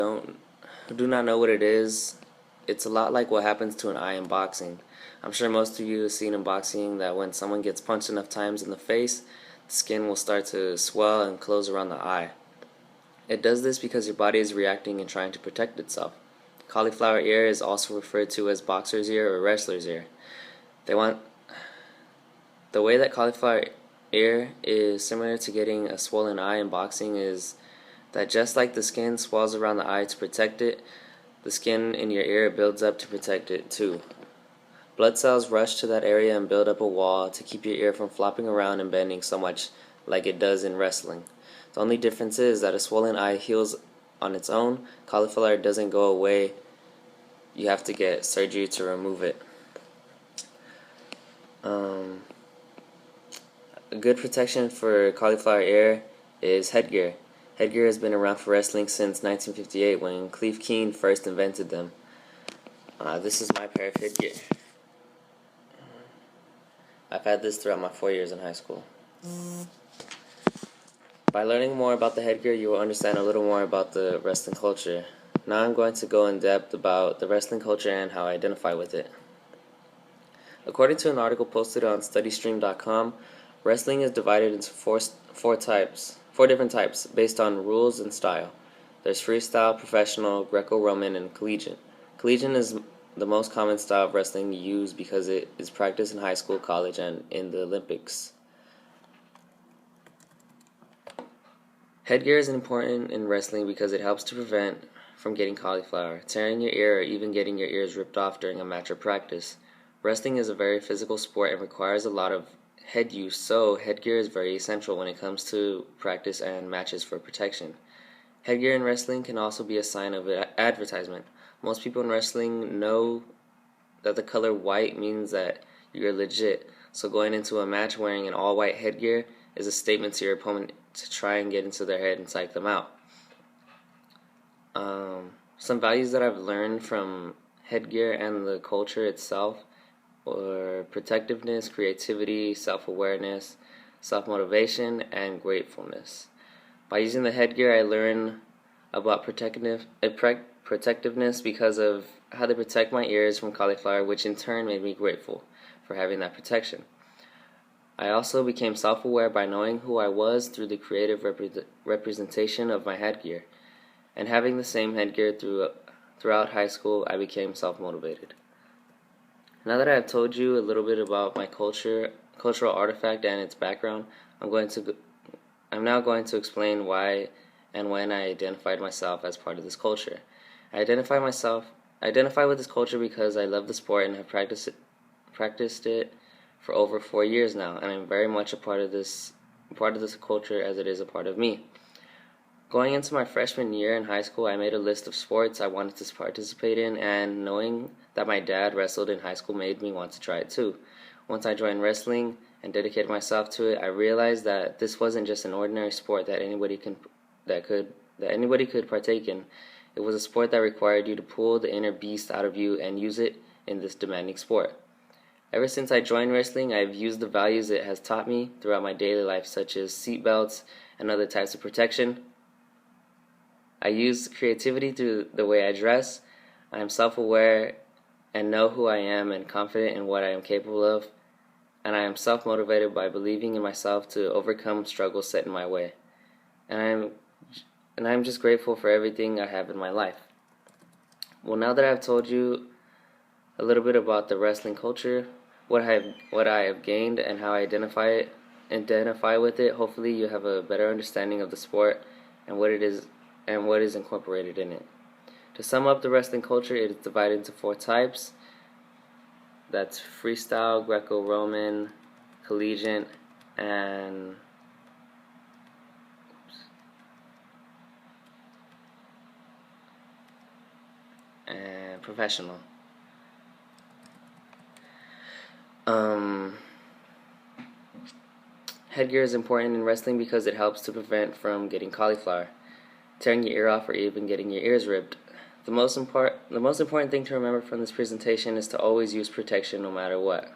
don't do not know what it is, it's a lot like what happens to an eye in boxing. I'm sure most of you have seen in boxing that when someone gets punched enough times in the face, the skin will start to swell and close around the eye. It does this because your body is reacting and trying to protect itself. Cauliflower ear is also referred to as boxer's ear or wrestler's ear. They want The way that cauliflower ear is similar to getting a swollen eye in boxing is that just like the skin swells around the eye to protect it, the skin in your ear builds up to protect it too. Blood cells rush to that area and build up a wall to keep your ear from flopping around and bending so much like it does in wrestling. The only difference is that a swollen eye heals on its own. Cauliflower doesn't go away. You have to get surgery to remove it. A good protection for cauliflower ear is headgear. Headgear has been around for wrestling since 1958 when Cleve Keane first invented them. This is my pair of headgear. I've had this throughout my 4 years in high school. By learning more about the headgear, you will understand a little more about the wrestling culture. Now I'm going to go in depth about the wrestling culture and how I identify with it. According to an article posted on StudyStream.com, wrestling is divided into four different types based on rules and style. There's freestyle, professional, Greco-Roman, and collegiate. Collegiate is the most common style of wrestling used because it is practiced in high school, college, and in the Olympics. Headgear is important in wrestling because it helps to prevent from getting cauliflower, tearing your ear, or even getting your ears ripped off during a match or practice. Wrestling is a very physical sport and requires a lot of head use, so headgear is very essential when it comes to practice and matches for protection. Headgear in wrestling can also be a sign of advertisement. Most people in wrestling know that the color white means that you're legit, so going into a match wearing an all-white headgear is a statement to your opponent to try and get into their head and psych them out. Some values that I've learned from headgear and the culture itself are protectiveness, creativity, self-awareness, self-motivation, and gratefulness. By using the headgear, I learn about protectiveness because of how they protect my ears from cauliflower, which in turn made me grateful for having that protection. I also became self-aware by knowing who I was through the creative representation of my headgear. And having the same headgear throughout high school, I became self-motivated. Now that I have told you a little bit about my cultural artifact and its background, I'm now going to explain why and when I identified myself as part of this culture. I identify with this culture because I love the sport and have practiced it for over 4 years now, and I'm very much a part of this culture as it is a part of me. Going into my freshman year in high school, I made a list of sports I wanted to participate in, and knowing that my dad wrestled in high school made me want to try it too. Once I joined wrestling and dedicated myself to it, I realized that this wasn't just an ordinary sport that anybody could partake in. It was a sport that required you to pull the inner beast out of you and use it in this demanding sport. Ever since I joined wrestling, I've used the values it has taught me throughout my daily life, such as seat belts and other types of protection. I use creativity through the way I dress. I am self-aware and know who I am and confident in what I am capable of. And I am self-motivated by believing in myself to overcome struggles set in my way. And I'm just grateful for everything I have in my life. Well, now that I've told you a little bit about the wrestling culture, what I have gained, and how I identify with it, hopefully you have a better understanding of the sport and what it is and what is incorporated in it. To sum up the wrestling culture, it is divided into 4 types. That's freestyle, Greco-Roman, collegiate, and professional. Headgear is important in wrestling because it helps to prevent from getting cauliflower, tearing your ear off, or even getting your ears ripped. The most important thing to remember from this presentation is to always use protection no matter what.